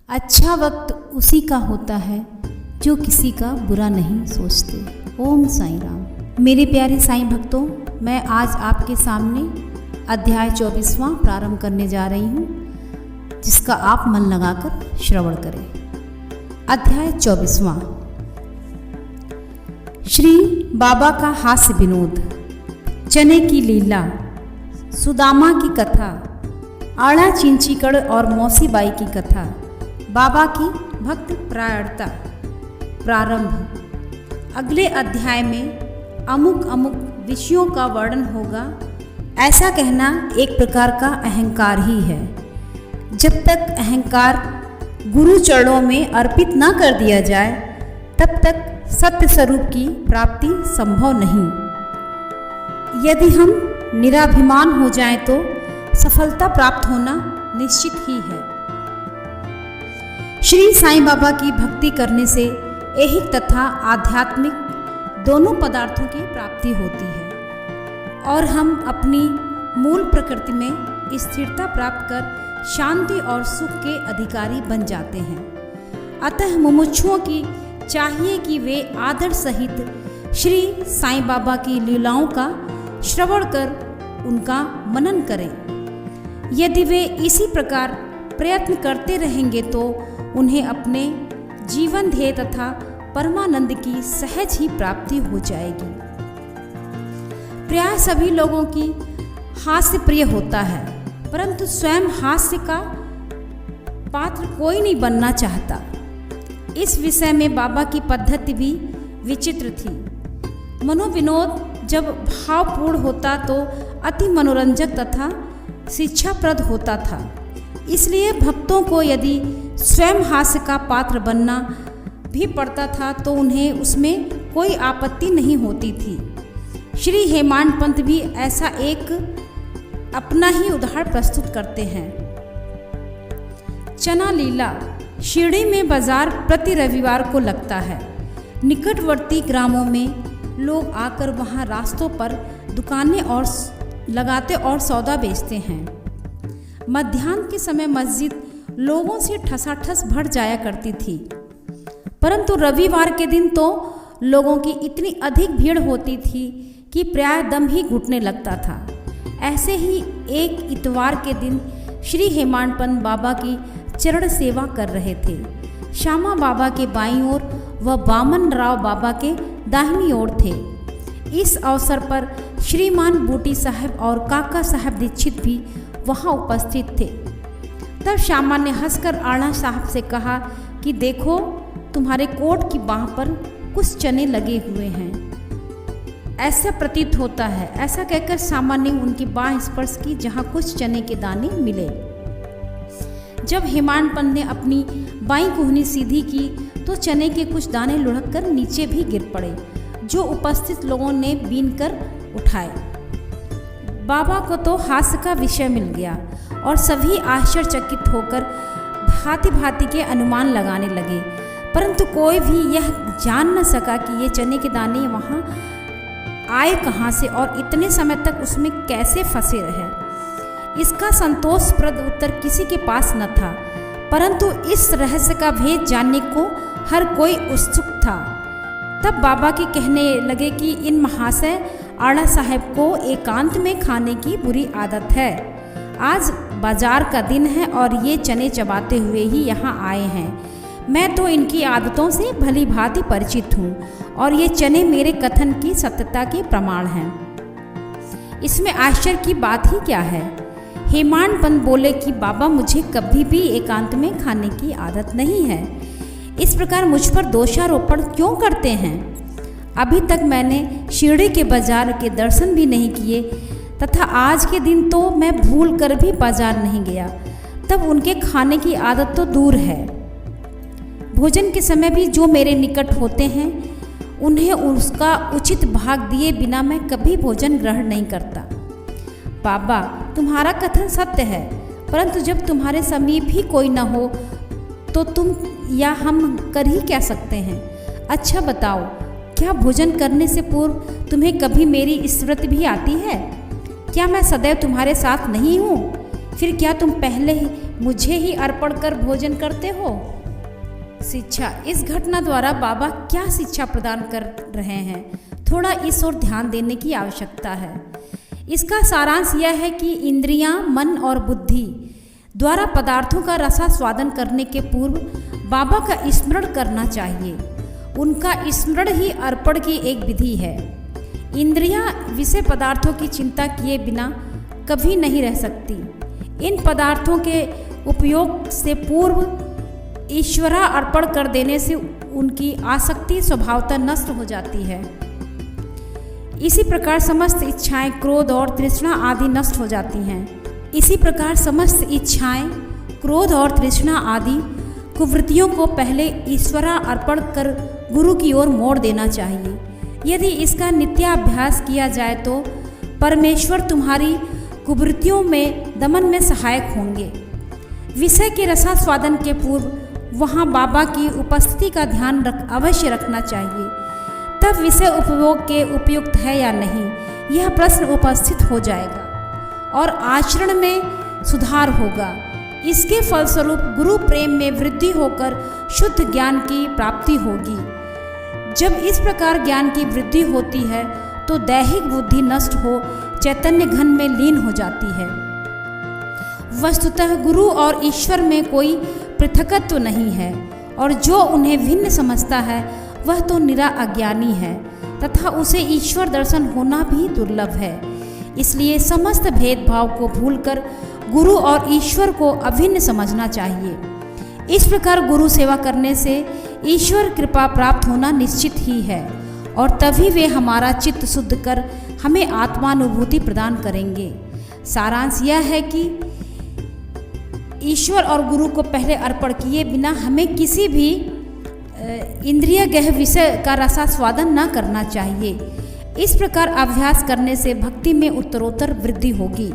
अच्छा वक्त उसी का होता है जो किसी का बुरा नहीं सोचते। ओम साईं राम। मेरे प्यारे साईं भक्तों, मैं आज आपके सामने अध्याय 24वां प्रारंभ करने जा रही हूँ, जिसका आप मन लगाकर श्रवण करें। अध्याय 24वां। श्री बाबा का हास्य विनोद, चने की लीला, सुदामा की कथा, आड़ा चिंचीकड़ और मौसी बाई की कथा, बाबा की भक्त परायणता। प्रारंभ। अगले अध्याय में अमुक अमुक विषयों का वर्णन होगा। ऐसा कहना एक प्रकार का अहंकार ही है। जब तक अहंकार गुरु चरणों में अर्पित न कर दिया जाए, तब तक सत्य स्वरूप की प्राप्ति संभव नहीं। यदि हम निराभिमान हो जाएं तो सफलता प्राप्त होना निश्चित ही है। श्री साईं बाबा की भक्ति करने से ऐहिक तथा आध्यात्मिक दोनों पदार्थों की प्राप्ति होती है और हम अपनी मूल प्रकृति में स्थिरता प्राप्त कर शांति और सुख के अधिकारी बन जाते हैं। अतः मुमुक्षुओं की चाहिए कि वे आदर सहित श्री साईं बाबा की लीलाओं का श्रवण कर उनका मनन करें। यदि वे इसी प्रकार प्रयत्न करते रहेंगे तो उन्हें अपने जीवन ध्येय तथा परमानंद की सहज ही प्राप्ति हो जाएगी। प्राय सभी लोगों की हास्य प्रिय होता है, परंतु स्वयं हास्य का पात्र कोई नहीं बनना चाहता। इस विषय में बाबा की पद्धति भी विचित्र थी। मनोविनोद जब भावपूर्ण होता तो अति मनोरंजक तथा शिक्षाप्रद होता था। इसलिए भक्तों को यदि स्वयं हास्य का पात्र बनना भी पड़ता था तो उन्हें उसमें कोई आपत्ति नहीं होती थी। श्री हेमांड पंत भी ऐसा एक अपना ही उदाहरण प्रस्तुत करते हैं। चना लीला। शिरडी में बाजार प्रति रविवार को लगता है। निकटवर्ती ग्रामों में लोग आकर वहां रास्तों पर दुकानें और लगाते और सौदा बेचते हैं। मध्याह्न के समय मस्जिद लोगों से ठसाठस भर जाया करती थी, परंतु रविवार के दिन तो लोगों की इतनी अधिक भीड़ होती थी कि प्राय दम ही घुटने लगता था। ऐसे ही एक इतवार के दिन श्री हेमांड पंत बाबा की चरण सेवा कर रहे थे। श्यामा बाबा के बाईं ओर व वामन राव बाबा के दाहिनी ओर थे। इस अवसर पर श्रीमान बूटी साहब और काका साहब दीक्षित भी वहां उपस्थित थे। तब श्यामा ने हंसकर आड़ा साहब से कहा कि देखो, तुम्हारे कोट की बाह पर कुछ चने लगे हुए हैं, ऐसा प्रतीत होता है। ऐसा कहकर श्यामा ने उनकी बाह स्पर्श की जहां कुछ चने के दाने मिले। जब हेमांड पंत ने अपनी बाईं कोहनी सीधी की तो चने के कुछ दाने लुढ़क कर नीचे भी गिर पड़े, जो उपस्थित लोगों ने बीन कर उठाए। बाबा को तो हास्य का विषय मिल गया और सभी आश्चर्यचकित होकर भांति भांति के अनुमान लगाने लगे, परंतु कोई भी यह जान न सका कि ये चने के दाने वहाँ आए कहाँ से और इतने समय तक उसमें कैसे फंसे रहे। इसका संतोषप्रद उत्तर किसी के पास न था, परंतु इस रहस्य का भेद जानने को हर कोई उत्सुक था। तब बाबा के कहने लगे कि इन महाशय आड़ा साहब को एकांत में खाने की बुरी आदत है। आज बाजार का दिन है और ये चने चबाते हुए ही यहाँ आए हैं। मैं तो इनकी आदतों से भली भांति परिचित हूँ और ये चने मेरे कथन की सत्यता के प्रमाण हैं। इसमें आश्चर्य की बात ही क्या है। हेमांड पंत बोले कि बाबा, मुझे कभी भी एकांत में खाने की आदत नहीं है। इस प्रकार मुझ पर दोषारोपण क्यों करते हैं? अभी तक मैंने शिरडी के बाजार के दर्शन भी नहीं किए तथा आज के दिन तो मैं भूल कर भी बाजार नहीं गया। तब उनके खाने की आदत तो दूर है। भोजन के समय भी जो मेरे निकट होते हैं उन्हें उसका उचित भाग दिए बिना मैं कभी भोजन ग्रहण नहीं करता। बाबा, तुम्हारा कथन सत्य है, परंतु जब तुम्हारे समीप ही कोई न हो तो तुम या हम कर ही क्या सकते हैं। अच्छा बताओ, क्या भोजन करने से पूर्व तुम्हें कभी मेरी स्मृति भी आती है? क्या मैं सदैव तुम्हारे साथ नहीं हूँ? फिर क्या तुम पहले ही मुझे ही अर्पण कर भोजन करते हो? शिक्षा। इस घटना द्वारा बाबा क्या शिक्षा प्रदान कर रहे हैं, थोड़ा इस ओर ध्यान देने की आवश्यकता है। इसका सारांश यह है कि इंद्रियां, मन और बुद्धि द्वारा पदार्थों का रसास्वादन करने के पूर्व बाबा का स्मरण करना चाहिए। उनका स्मरण ही अर्पण की एक विधि है। इंद्रियां विषय पदार्थों की चिंता किए बिना कभी नहीं रह सकती। इन पदार्थों के उपयोग से पूर्व ईश्वरा अर्पण कर देने से उनकी आसक्ति स्वभावतः नष्ट हो जाती है। इसी प्रकार समस्त इच्छाएं, क्रोध और तृष्णा आदि नष्ट हो जाती हैं। इसी प्रकार समस्त इच्छाएं, क्रोध और तृष्णा आदि कुवृत्तियों को पहले ईश्वरा अर्पण कर गुरु की ओर मोड़ देना चाहिए। यदि इसका नित्याभ्यास किया जाए तो परमेश्वर तुम्हारी कुवृत्तियों में दमन में सहायक होंगे। विषय के रसास्वादन के पूर्व वहाँ बाबा की उपस्थिति का ध्यान अवश्य रखना चाहिए। तब विषय उपभोग के उपयुक्त है या नहीं, यह प्रश्न उपस्थित हो जाएगा और आचरण में सुधार होगा। इसके फलस्वरूप गुरु प्रेम में वृद्धि होकर शुद्ध ज्ञान की प्राप्ति होगी। जब इस प्रकार ज्ञान की वृद्धि होती है तो दैहिक बुद्धि नष्ट हो चैतन्य घन में लीन हो जाती है। वस्तुतः गुरु और ईश्वर में कोई पृथकत्व नहीं है और जो उन्हें भिन्न समझता है वह तो निरा अज्ञानी है तथा उसे ईश्वर दर्शन होना भी दुर्लभ है। इसलिए समस्त भेदभाव को भूलकर गुरु और ईश्वर को अभिन्न समझना चाहिए। इस प्रकार गुरु सेवा करने से ईश्वर कृपा प्राप्त होना निश्चित ही है और तभी वे हमारा चित्त शुद्ध कर हमें आत्मानुभूति प्रदान करेंगे। सारांश यह है कि ईश्वर और गुरु को पहले अर्पण किए बिना हमें किसी भी इंद्रिय गह विषय का रसास्वादन न करना चाहिए। इस प्रकार अभ्यास करने से भक्ति में उत्तरोत्तर वृद्धि होगी।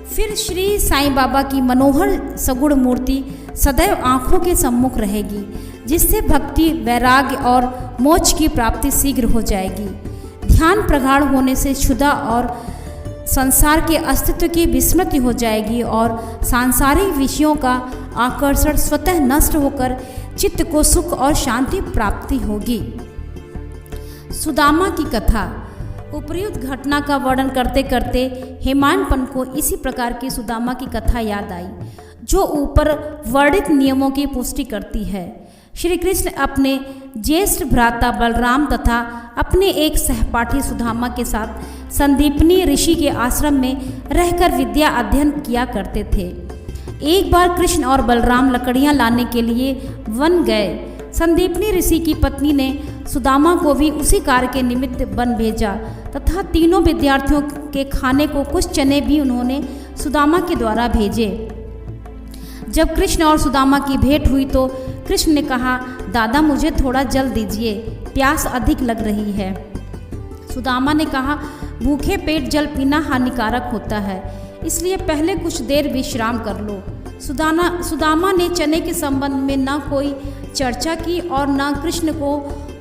फिर श्री साईं बाबा की मनोहर सगुण मूर्ति सदैव आँखों के सम्मुख रहेगी, जिससे भक्ति, वैराग्य और मोक्ष की प्राप्ति शीघ्र हो जाएगी। ध्यान प्रगाढ़ होने से क्षुधा और संसार के अस्तित्व की विस्मृति हो जाएगी और सांसारिक विषयों का आकर्षण स्वतः नष्ट होकर चित्त को सुख और शांति प्राप्ति होगी। सुदामा की कथा। उपर्युक्त घटना का वर्णन करते करते हेमाडपंत को इसी प्रकार की सुदामा की कथा याद आई, जो ऊपर वर्णित नियमों की पुष्टि करती है। श्री कृष्ण अपने ज्येष्ठ भ्राता बलराम तथा अपने एक सहपाठी सुदामा के साथ संदीपनी ऋषि के आश्रम में रहकर विद्या अध्ययन किया करते थे। एक बार कृष्ण और बलराम लकड़ियां लाने के लिए वन गए। संदीपनी ऋषि की पत्नी ने सुदामा को भी उसी कार्य के निमित्त वन भेजा तथा तीनों विद्यार्थियों के खाने को कुछ चने भी उन्होंने सुदामा के द्वारा भेजे। जब कृष्ण और सुदामा की भेंट हुई तो कृष्ण ने कहा, दादा मुझे थोड़ा जल दीजिए, प्यास अधिक लग रही है। सुदामा ने कहा, भूखे पेट जल पीना हानिकारक होता है, इसलिए पहले कुछ देर विश्राम कर लो। सुदामा ने चने के संबंध में न कोई चर्चा की और न कृष्ण को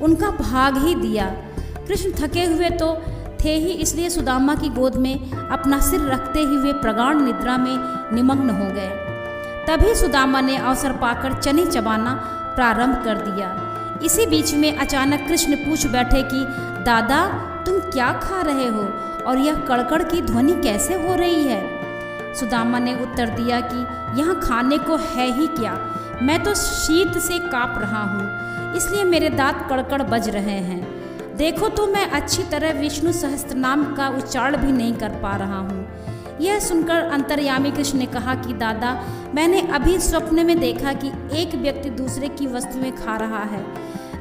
उनका भाग ही दिया। कृष्ण थके हुए तो थे ही, इसलिए सुदामा की गोद में अपना सिर रखते ही वे प्रगाढ़ निद्रा में निमग्न हो गए। तभी सुदामा ने अवसर पाकर चने चबाना प्रारंभ कर दिया। इसी बीच में अचानक कृष्ण पूछ बैठे कि दादा तुम क्या खा रहे हो और यह कड़कड़ की ध्वनि कैसे हो रही है? सुदामा ने उत्तर दिया कि यहाँ खाने को है ही क्या, मैं तो शीत से काँप रहा हूँ, इसलिए मेरे दांत कड़कड़ बज रहे हैं। देखो तो मैं अच्छी तरह विष्णु सहस्त्रनाम का उच्चारण भी नहीं कर पा रहा हूँ। यह सुनकर अंतर्यामी कृष्ण ने कहा कि दादा मैंने अभी स्वप्न में देखा कि एक व्यक्ति दूसरे की वस्तुएं खा रहा है।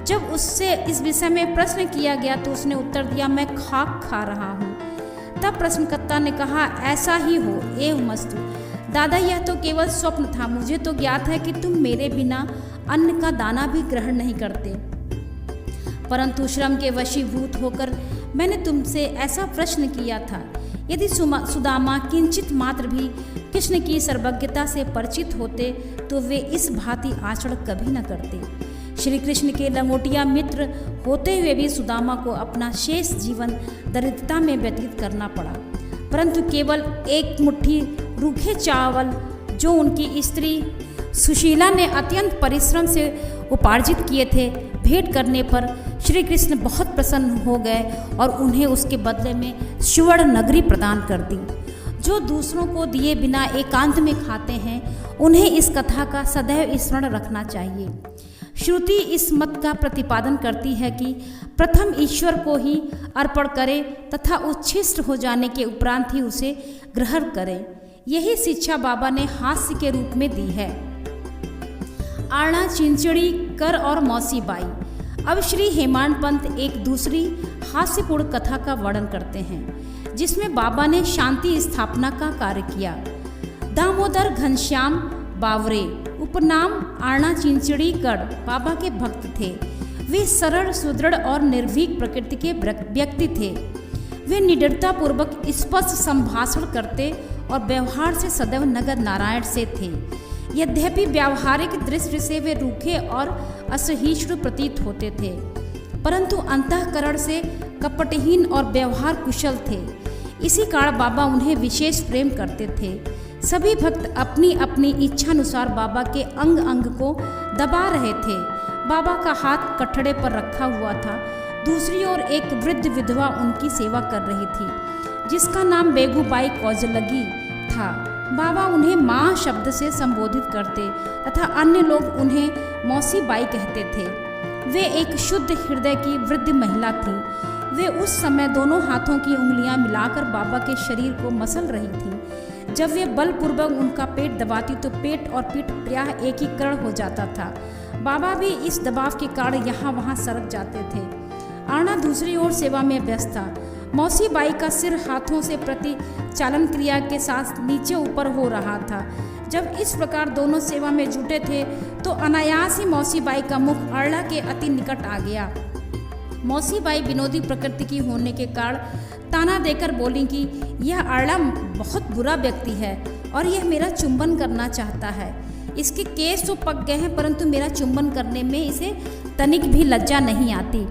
जब उससे इस विषय में प्रश्न किया गया तो उसने उत्तर दिया, मैं खाक खा रहा हूँ। तब प्रश्नकर्ता ने कहा, ऐसा ही हो एवमस्तु। दादा यह तो केवल स्वप्न था, मुझे तो ज्ञात है कि तुम मेरे बिना अन्न का दाना भी ग्रहण नहीं करते, परंतु श्रम के वशीभूत होकर मैंने तुमसे ऐसा प्रश्न किया था। यदि सुदामा किंचित मात्र भी कृष्ण की सर्वज्ञता से परिचित होते तो वे इस भांति आचरण कभी न करते। श्री कृष्ण के लंगोटिया मित्र होते हुए भी सुदामा को अपना शेष जीवन दरिद्रता में व्यतीत करना पड़ा, परंतु केवल एक मुट्ठी रूखे चावल जो उनकी स्त्री सुशीला ने अत्यंत परिश्रम से उपार्जित किए थे, भेंट करने पर श्री कृष्ण बहुत प्रसन्न हो गए और उन्हें उसके बदले में सुवर्ण नगरी प्रदान कर दी। जो दूसरों को दिए बिना एकांत में खाते हैं, उन्हें इस कथा का सदैव स्मरण रखना चाहिए। श्रुति इस मत का प्रतिपादन करती है कि प्रथम ईश्वर को ही अर्पण करें तथा उच्छिष्ट हो जाने के उपरांत ही उसे ग्रहण करें। यही शिक्षा बाबा ने हास्य के रूप में दी है। आरना, चिंचड़ी, कर और मौसी बाई। अब श्री हेमाड पंत एक दूसरी हास्यपूर्ण कथा का वर्णन करते हैं, जिसमें बाबा ने शांति स्थापना का कार्य किया। दामोदर घनश्याम बावरे, उपनाम आरना चिंचड़ी कर, बाबा के भक्त थे। वे सरल, सुदृढ़ और निर्भीक प्रकृति के व्यक्ति थे। वे निडरता पूर्वक स्पष्ट संभाषण करते और व्यवहार से सदैव नगद नारायण से थे। यद्यपि व्यावहारिक दृष्टि से वे रूखे और असहिष्णु प्रतीत होते थे, परंतु अंतःकरण से कपटहीन और व्यवहार कुशल थे। इसी कारण बाबा उन्हें विशेष प्रेम करते थे। सभी भक्त अपनी अपनी इच्छानुसार बाबा के अंग अंग को दबा रहे थे। बाबा का हाथ कठड़े पर रखा हुआ था। दूसरी ओर एक वृद्ध विधवा उनकी सेवा कर रही थी, जिसका नाम बेगूबाई कौजलगी था। बाबा उन्हें माँ शब्द से संबोधित करते तथा अन्य लोग उन्हें मौसी बाई कहते थे। वे एक शुद्ध हृदय की वृद्ध महिला थी। वे उस समय दोनों हाथों की उंगलियां मिलाकर बाबा के शरीर को मसल रही थी। जब वे बलपूर्वक उनका पेट दबाती तो पेट और पीठ प्रायः एकीकरण हो जाता था। बाबा भी इस दबाव के कारण यहाँ वहाँ सरक जाते थे। आरना दूसरी ओर सेवा में व्यस्त था। मौसी बाई का सिर हाथों से प्रतिचालन क्रिया के साथ नीचे ऊपर हो रहा था। जब इस प्रकार दोनों सेवा में जुटे थे तो अनायास ही मौसी बाई का मुख आरना के अति निकट आ गया। मौसी बाई विनोदी प्रकृति की होने के कारण ताना देकर बोली कि यह आरना बहुत बुरा व्यक्ति है और यह मेरा चुंबन करना चाहता है। इसके केस तो पक गए हैं, परंतु मेरा चुंबन करने में इसे तनिक भी लज्जा नहीं आती।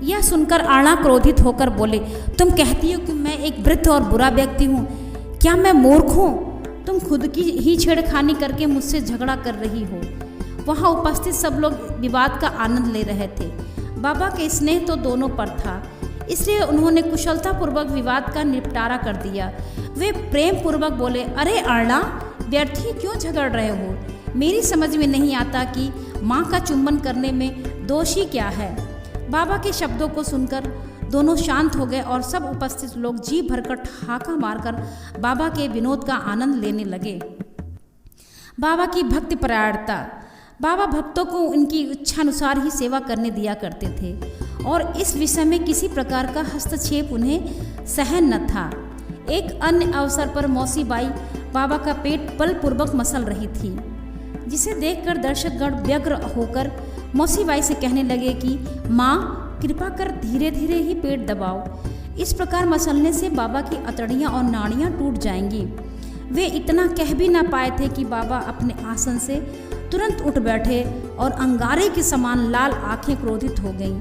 यह सुनकर आरना क्रोधित होकर बोले, तुम कहती हो कि मैं एक वृद्ध और बुरा व्यक्ति हूँ। क्या मैं मूर्ख हूँ? तुम खुद की ही छेड़खानी करके मुझसे झगड़ा कर रही हो। वहाँ उपस्थित सब लोग विवाद का आनंद ले रहे थे। बाबा के स्नेह तो दोनों पर था, इसलिए उन्होंने कुशलतापूर्वक विवाद का निपटारा कर दिया। वे प्रेम पूर्वक बोले, अरे आरना, व्यर्थ ही क्यों झगड़ रहे हो? मेरी समझ में नहीं आता कि माँ का चुंबन करने में दोषी क्या है। बाबा के शब्दों को सुनकर दोनों शांत हो गए और सब उपस्थित लोग जी भरकर ठहाका मारकर बाबा के विनोद का आनंद लेने लगे। बाबा की भक्ति परायणता। बाबा भक्तों को उनकी इच्छानुसार ही सेवा करने दिया करते थे और इस विषय में किसी प्रकार का हस्तक्षेप उन्हें सहन न था। एक अन्य अवसर पर मौसी बाई बाबा का पेट बलपूर्वक मसल रही थी, जिसे देखकर दर्शकगण व्यग्र होकर मौसी बाई से कहने लगे कि माँ, कृपा कर धीरे धीरे ही पेट दबाओ। इस प्रकार मसलने से बाबा की अतड़ियाँ और नाड़ियाँ टूट जाएंगी। वे इतना कह भी ना पाए थे कि बाबा अपने आसन से तुरंत उठ बैठे और अंगारे के समान लाल आंखें क्रोधित हो गईं।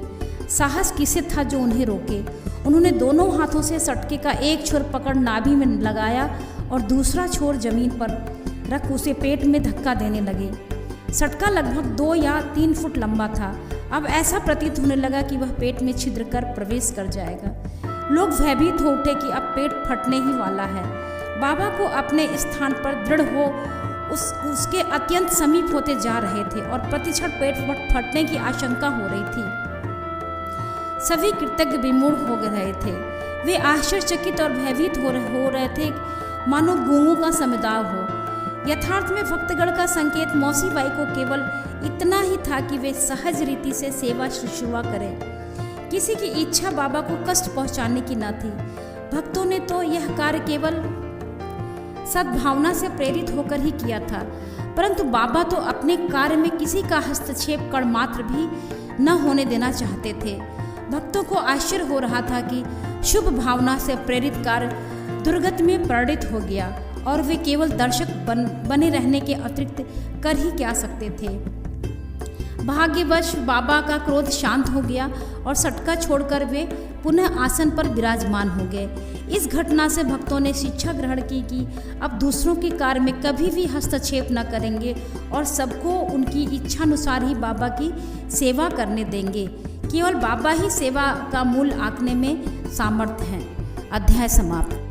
साहस किसे था जो उन्हें रोके? उन्होंने दोनों हाथों से सटके का एक छोर पकड़ नाभि में लगाया और दूसरा छोर जमीन पर रख उसे पेट में धक्का देने लगे। सटका लगभग 2 या 3 फुट लंबा था। अब ऐसा प्रतीत होने लगा कि वह पेट में छिद्र कर प्रवेश कर जाएगा। लोग भयभीत हो उठे कि अब पेट फटने ही वाला है। बाबा को अपने स्थान पर दृढ़ हो उसके अत्यंत समीप होते जा रहे थे और प्रतिक्षण पेट फटने की आशंका हो रही थी। सभी कृतज्ञ विमूढ़ हो रहे थे। वे आश्चर्यचकित और भयभीत हो रहे थे, मानो गूंगों का समुदाय हो। यथार्थ में भक्तगण का संकेत मौसी बाई को केवल इतना ही था कि वे सहज रीति से सेवा शुश्रूषा करें। किसी की इच्छा बाबा को कष्ट पहुंचाने की न थी। भक्तों ने तो यह कार्य केवल सद्भावना से प्रेरित होकर ही किया था, परंतु बाबा तो अपने कार्य में किसी का हस्तक्षेप कण मात्र भी न होने देना चाहते थे। भक्तों को आश्चर्य हो रहा था कि शुभ भावना से प्रेरित कार्य दुर्गति में परिणित हो गया और वे केवल दर्शक बने रहने के अतिरिक्त कर ही क्या सकते थे। भाग्यवश बाबा का क्रोध शांत हो गया और सटका छोड़कर वे पुनः आसन पर विराजमान हो गए। इस घटना से भक्तों ने शिक्षा ग्रहण की कि अब दूसरों के कार्य में कभी भी हस्तक्षेप न करेंगे और सबको उनकी इच्छानुसार ही बाबा की सेवा करने देंगे। केवल बाबा ही सेवा का मूल आंकने में सामर्थ्य हैं। अध्याय समाप्त।